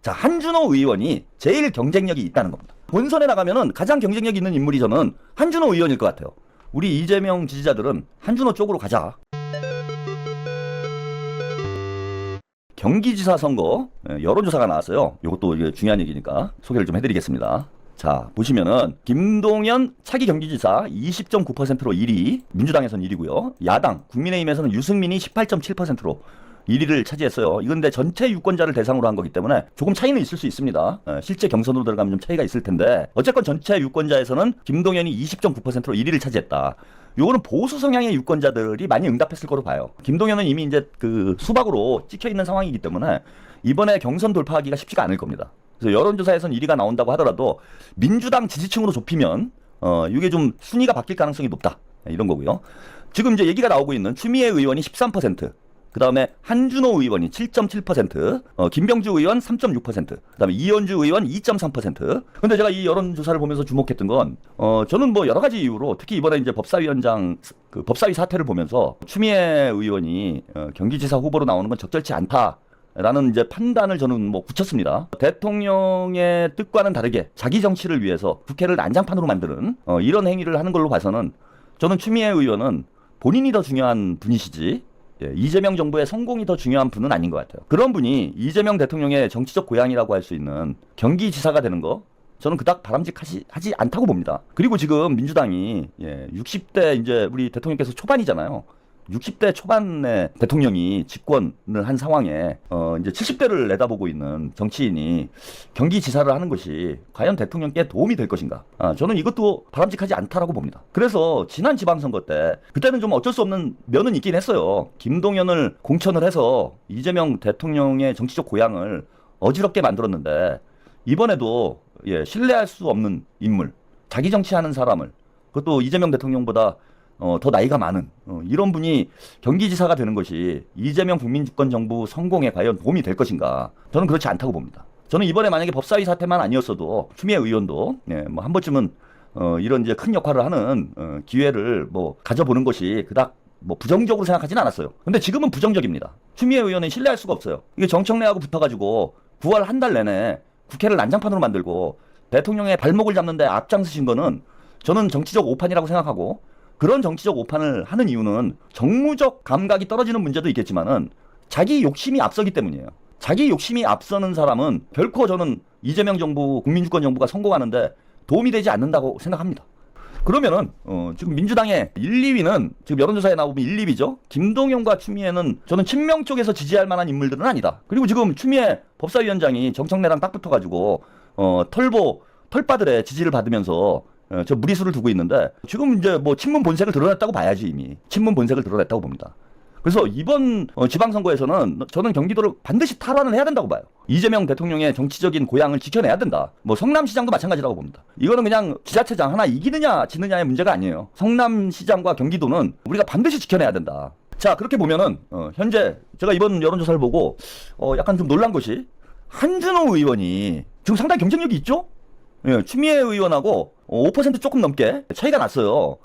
자, 한준호 의원이 제일 경쟁력이 있다는 겁니다. 본선에 나가면은 가장 경쟁력 있는 인물이 저는 한준호 의원일 것 같아요. 우리 이재명 지지자들은 한준호 쪽으로 가자. 경기지사 선거 여론조사가 나왔어요. 이것도 이게 중요한 얘기니까 소개를 좀 해드리겠습니다. 자, 보시면은 김동연 차기 경기지사 20.9%로 1위, 민주당에서는 1위고요. 야당 국민의힘에서는 유승민이 18.7%로 1위를 차지했어요. 이건 근데 전체 유권자를 대상으로 한 거기 때문에 조금 차이는 있을 수 있습니다. 실제 경선으로 들어가면 좀 차이가 있을 텐데 어쨌건 전체 유권자에서는 김동연이 20.9%로 1위를 차지했다. 요거는 보수 성향의 유권자들이 많이 응답했을 거로 봐요. 김동연은 이미 이제 그 수박으로 찍혀 있는 상황이기 때문에 이번에 경선 돌파하기가 쉽지가 않을 겁니다. 그래서 여론조사에서는 1위가 나온다고 하더라도 민주당 지지층으로 좁히면 이게 좀 순위가 바뀔 가능성이 높다. 이런 거고요. 지금 이제 얘기가 나오고 있는 추미애 의원이 13%, 그 다음에 한준호 의원이 7.7%, 김병주 의원 3.6%, 그 다음에 이현주 의원 2.3%. 근데 제가 이 여론조사를 보면서 주목했던 건, 저는 뭐 여러 가지 이유로 특히 이번에 이제 법사위원장, 그 법사위 사태를 보면서 추미애 의원이 경기지사 후보로 나오는 건 적절치 않다. 라는 이제 판단을 저는 뭐 굳혔습니다. 대통령의 뜻과는 다르게 자기 정치를 위해서 국회를 난장판으로 만드는 이런 행위를 하는 걸로 봐서는 저는 추미애 의원은 본인이 더 중요한 분이시지 이재명 정부의 성공이 더 중요한 분은 아닌 것 같아요. 그런 분이 이재명 대통령의 정치적 고향이라고 할 수 있는 경기지사가 되는 거 저는 그닥 바람직하지 않다고 봅니다. 그리고 지금 민주당이 60대 이제 우리 대통령께서 초반이잖아요. 60대 초반의 대통령이 집권을 한 상황에 이제 70대를 내다보고 있는 정치인이 경기지사를 하는 것이 과연 대통령께 도움이 될 것인가? 저는 이것도 바람직하지 않다라고 봅니다. 그래서 지난 지방선거 때 그때는 좀 어쩔 수 없는 면은 있긴 했어요. 김동연을 공천을 해서 이재명 대통령의 정치적 고향을 어지럽게 만들었는데 이번에도 신뢰할 수 없는 인물, 자기 정치하는 사람을 그것도 이재명 대통령보다 더 나이가 많은 이런 분이 경기지사가 되는 것이 이재명 국민주권정부 성공에 과연 도움이 될 것인가? 저는 그렇지 않다고 봅니다. 저는 이번에 만약에 법사위 사태만 아니었어도 추미애 의원도 뭐 한 번쯤은 이런 이제 큰 역할을 하는 기회를 뭐 가져보는 것이 그닥 뭐 부정적으로 생각하진 않았어요. 근데 지금은 부정적입니다. 추미애 의원은 신뢰할 수가 없어요. 이게 정청래하고 붙어가지고 9월 한 달 내내 국회를 난장판으로 만들고 대통령의 발목을 잡는데 앞장서신 거는 저는 정치적 오판이라고 생각하고 그런 정치적 오판을 하는 이유는 정무적 감각이 떨어지는 문제도 있겠지만은 자기 욕심이 앞서기 때문이에요. 자기 욕심이 앞서는 사람은 결코 저는 이재명 정부, 국민주권 정부가 성공하는데 도움이 되지 않는다고 생각합니다. 그러면은 지금 민주당의 1, 2위는 지금 여론조사에 나오면 1, 2위죠. 김동연과 추미애는 저는 친명 쪽에서 지지할 만한 인물들은 아니다. 그리고 지금 추미애 법사위원장이 정청래랑 딱 붙어가지고 털바들의 지지를 받으면서 저 무리수를 두고 있는데 지금 이제 뭐 친문 본색을 드러냈다고 봐야지 이미 친문 본색을 드러냈다고 봅니다. 그래서 이번 지방선거에서는 저는 경기도를 반드시 탈환을 해야 된다고 봐요. 이재명 대통령의 정치적인 고향을 지켜내야 된다. 뭐 성남시장도 마찬가지라고 봅니다. 이거는 그냥 지자체장 하나 이기느냐 지느냐의 문제가 아니에요. 성남시장과 경기도는 우리가 반드시 지켜내야 된다. 자, 그렇게 보면은 현재 제가 이번 여론조사를 보고 약간 좀 놀란 것이 한준호 의원이 지금 상당히 경쟁력이 있죠? 추미애 의원하고 5% 조금 넘게 차이가 났어요.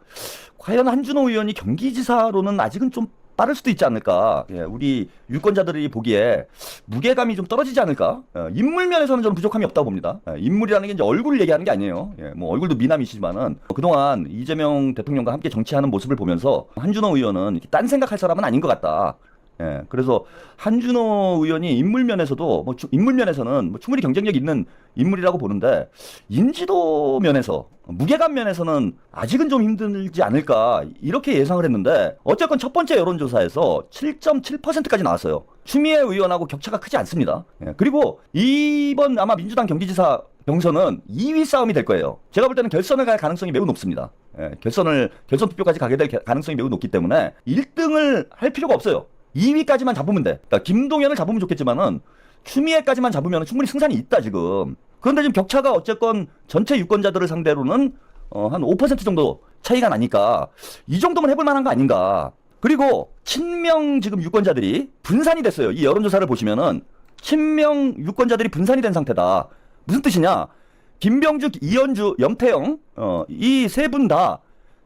과연 한준호 의원이 경기지사로는 아직은 좀 빠를 수도 있지 않을까. 우리 유권자들이 보기에 무게감이 좀 떨어지지 않을까. 인물 면에서는 저는 부족함이 없다고 봅니다. 인물이라는 게 이제 얼굴을 얘기하는 게 아니에요. 뭐 얼굴도 미남이시지만은 그동안 이재명 대통령과 함께 정치하는 모습을 보면서 한준호 의원은 이렇게 딴 생각할 사람은 아닌 것 같다. 그래서 한준호 의원이 인물 면에서도 인물 면에서는 충분히 경쟁력 있는 인물이라고 보는데 인지도 면에서 무게감 면에서는 아직은 좀 힘들지 않을까 이렇게 예상을 했는데 어쨌건 첫 번째 여론조사에서 7.7%까지 나왔어요. 추미애 의원하고 격차가 크지 않습니다. 그리고 이번 아마 민주당 경기지사 경선은 2위 싸움이 될 거예요. 제가 볼 때는 결선을 갈 가능성이 매우 높습니다. 결선 투표까지 가게 될 가능성이 매우 높기 때문에 1등을 할 필요가 없어요. 2위까지만 잡으면 돼. 그러니까 김동연을 잡으면 좋겠지만은 추미애까지만 잡으면 충분히 승산이 있다 지금. 그런데 지금 격차가 어쨌건 전체 유권자들을 상대로는 한 5% 정도 차이가 나니까 이 정도면 해볼 만한 거 아닌가. 그리고 친명 지금 유권자들이 분산이 됐어요. 이 여론조사를 보시면은 친명 유권자들이 분산이 된 상태다. 무슨 뜻이냐? 김병주, 이현주, 염태영 이 세 분 다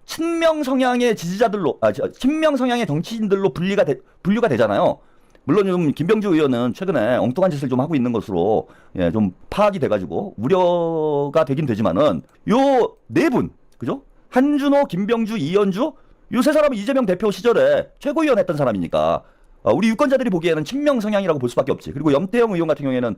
친명 성향의 지지자들로 친명 성향의 정치인들로 분류가 되잖아요. 물론 좀 김병주 의원은 최근에 엉뚱한 짓을 좀 하고 있는 것으로 예, 좀 파악이 돼가지고 우려가 되긴 되지만은 요 네 분, 그죠? 한준호, 김병주, 이현주 요 세 사람은 이재명 대표 시절에 최고위원 했던 사람이니까 우리 유권자들이 보기에는 친명 성향이라고 볼 수밖에 없지. 그리고 염태영 의원 같은 경우에는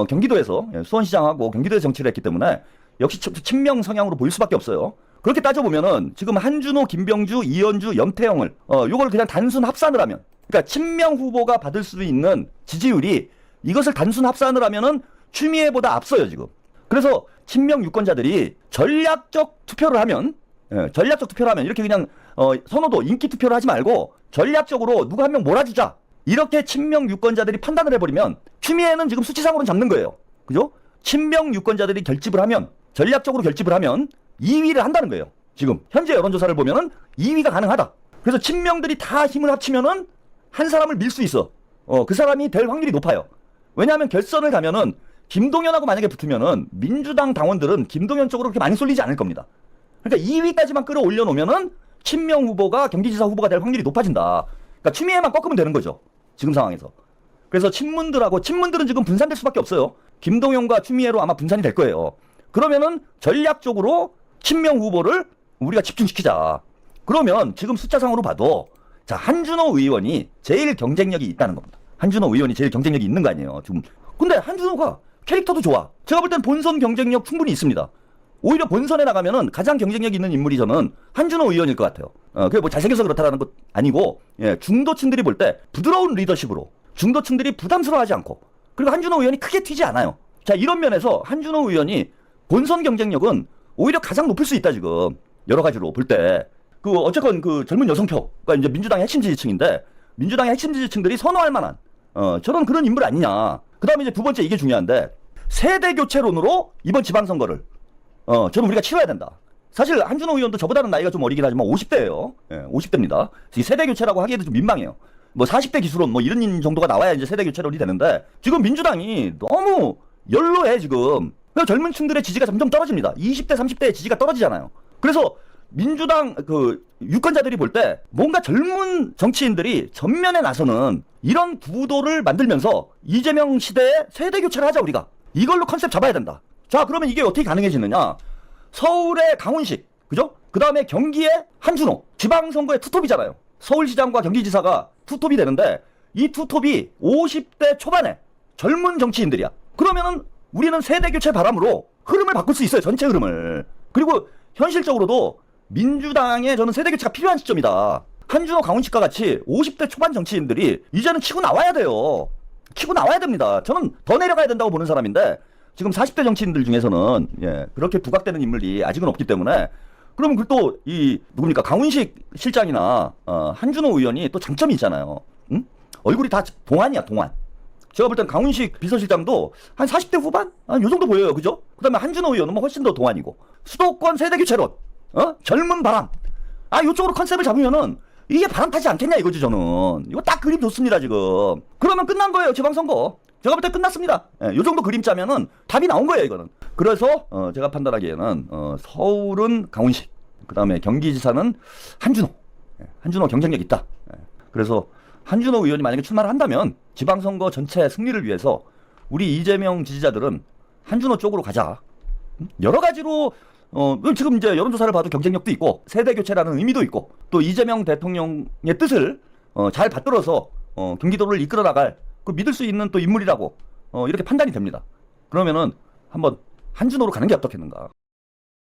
경기도에서 예, 수원시장하고 경기도에서 정치를 했기 때문에 역시 친명 성향으로 보일 수밖에 없어요. 그렇게 따져보면은 지금 한준호, 김병주, 이현주, 염태영을 요걸 그냥 단순 합산을 하면, 그러니까 친명 후보가 받을 수 있는 지지율이 이것을 단순 합산을 하면은 추미애보다 앞서요 지금. 그래서 친명 유권자들이 전략적 투표를 하면, 전략적 투표를 하면 이렇게 그냥 선호도 인기 투표를 하지 말고 전략적으로 누가 한 명 몰아주자, 이렇게 친명 유권자들이 판단을 해버리면 추미애는 지금 수치상으로는 잡는 거예요. 그죠? 친명 유권자들이 결집을 하면, 전략적으로 결집을 하면 2위를 한다는 거예요. 지금 현재 여론조사를 보면은 2위가 가능하다. 그래서 친명들이 다 힘을 합치면은 한 사람을 밀 수 있어. 그 사람이 될 확률이 높아요. 왜냐하면 결선을 가면은 김동연하고 만약에 붙으면은 민주당 당원들은 김동연 쪽으로 그렇게 많이 쏠리지 않을 겁니다. 그러니까 2위까지만 끌어올려 놓으면은 친명 후보가 경기지사 후보가 될 확률이 높아진다. 그러니까 추미애만 꺾으면 되는 거죠. 지금 상황에서. 그래서 친문들은 지금 분산될 수밖에 없어요. 김동연과 추미애로 아마 분산이 될 거예요. 그러면은 전략적으로 친명 후보를 우리가 집중시키자. 그러면 지금 숫자상으로 봐도 자, 한준호 의원이 제일 경쟁력이 있다는 겁니다. 한준호 의원이 제일 경쟁력이 있는 거 아니에요. 지금. 근데 한준호가 캐릭터도 좋아. 제가 볼 땐 본선 경쟁력 충분히 있습니다. 오히려 본선에 나가면은 가장 경쟁력 있는 인물이 저는 한준호 의원일 것 같아요. 그게 뭐 잘생겨서 그렇다라는 것 아니고, 예, 중도층들이 볼 때 부드러운 리더십으로 중도층들이 부담스러워하지 않고, 그리고 한준호 의원이 크게 튀지 않아요. 자, 이런 면에서 한준호 의원이 본선 경쟁력은 오히려 가장 높을 수 있다 지금. 여러 가지로 볼 때. 어쨌건 젊은 여성표가 이제 민주당의 핵심 지지층인데, 민주당의 핵심 지지층들이 선호할 만한 저런 그런 인물 아니냐. 그 다음에 이제 두 번째, 이게 중요한데, 세대 교체론으로 이번 지방선거를 저는 우리가 치러야 된다. 사실 한준호 의원도 저보다는 나이가 좀 어리긴 하지만 50대예요. 예, 50대입니다. 이 세대 교체라고 하기에도 좀 민망해요. 뭐 40대 기술론 뭐 이런 정도가 나와야 이제 세대 교체론이 되는데, 지금 민주당이 너무 연로해 지금. 그래서 젊은 층들의 지지가 점점 떨어집니다. 20대, 30대의 지지가 떨어지잖아요. 그래서 민주당 유권자들이 볼 때 뭔가 젊은 정치인들이 전면에 나서는 이런 구도를 만들면서 이재명 시대에 세대 교체를 하자 우리가. 이걸로 컨셉 잡아야 된다. 자, 그러면 이게 어떻게 가능해지느냐? 서울의 강훈식, 그죠? 그 다음에 경기의 한준호. 지방선거의 투톱이잖아요. 서울시장과 경기지사가 투톱이 되는데, 이 투톱이 50대 초반에 젊은 정치인들이야. 그러면은 우리는 세대교체 바람으로 흐름을 바꿀 수 있어요. 전체 흐름을. 그리고 현실적으로도 민주당에 저는 세대교체가 필요한 시점이다. 한준호, 강훈식과 같이 50대 초반 정치인들이 이제는 치고 나와야 돼요. 치고 나와야 됩니다. 저는 더 내려가야 된다고 보는 사람인데, 지금 40대 정치인들 중에서는 예, 그렇게 부각되는 인물이 아직은 없기 때문에, 그러면 또 누굽니까? 강훈식 실장이나 한준호 의원이 또 장점이 있잖아요. 응? 얼굴이 다 동안이야, 동안. 제가 볼 땐 강훈식 비서실장도 한 40대 후반? 요 정도 보여요. 그죠? 그 다음에 한준호 의원은 뭐 훨씬 더 동안이고. 수도권 세대교체론. 젊은 바람. 요쪽으로 컨셉을 잡으면은 이게 바람 타지 않겠냐 이거지 저는. 이거 딱 그림 좋습니다 지금. 그러면 끝난 거예요 지방선거. 제가 볼 때 끝났습니다. 예, 요 정도 그림 짜면은 답이 나온 거예요 이거는. 그래서 제가 판단하기에는 서울은 강훈식, 그 다음에 경기지사는 한준호. 예, 한준호 경쟁력 있다. 예, 그래서 한준호 의원이 만약에 출마를 한다면 지방선거 전체 승리를 위해서 우리 이재명 지지자들은 한준호 쪽으로 가자. 여러 가지로 지금 이제 여론조사를 봐도 경쟁력도 있고 세대교체라는 의미도 있고, 또 이재명 대통령의 뜻을 잘 받들어서 경기도를 이끌어 나갈 믿을 수 있는 또 인물이라고 이렇게 판단이 됩니다. 그러면은 한번 한준호로 가는 게 어떻겠는가.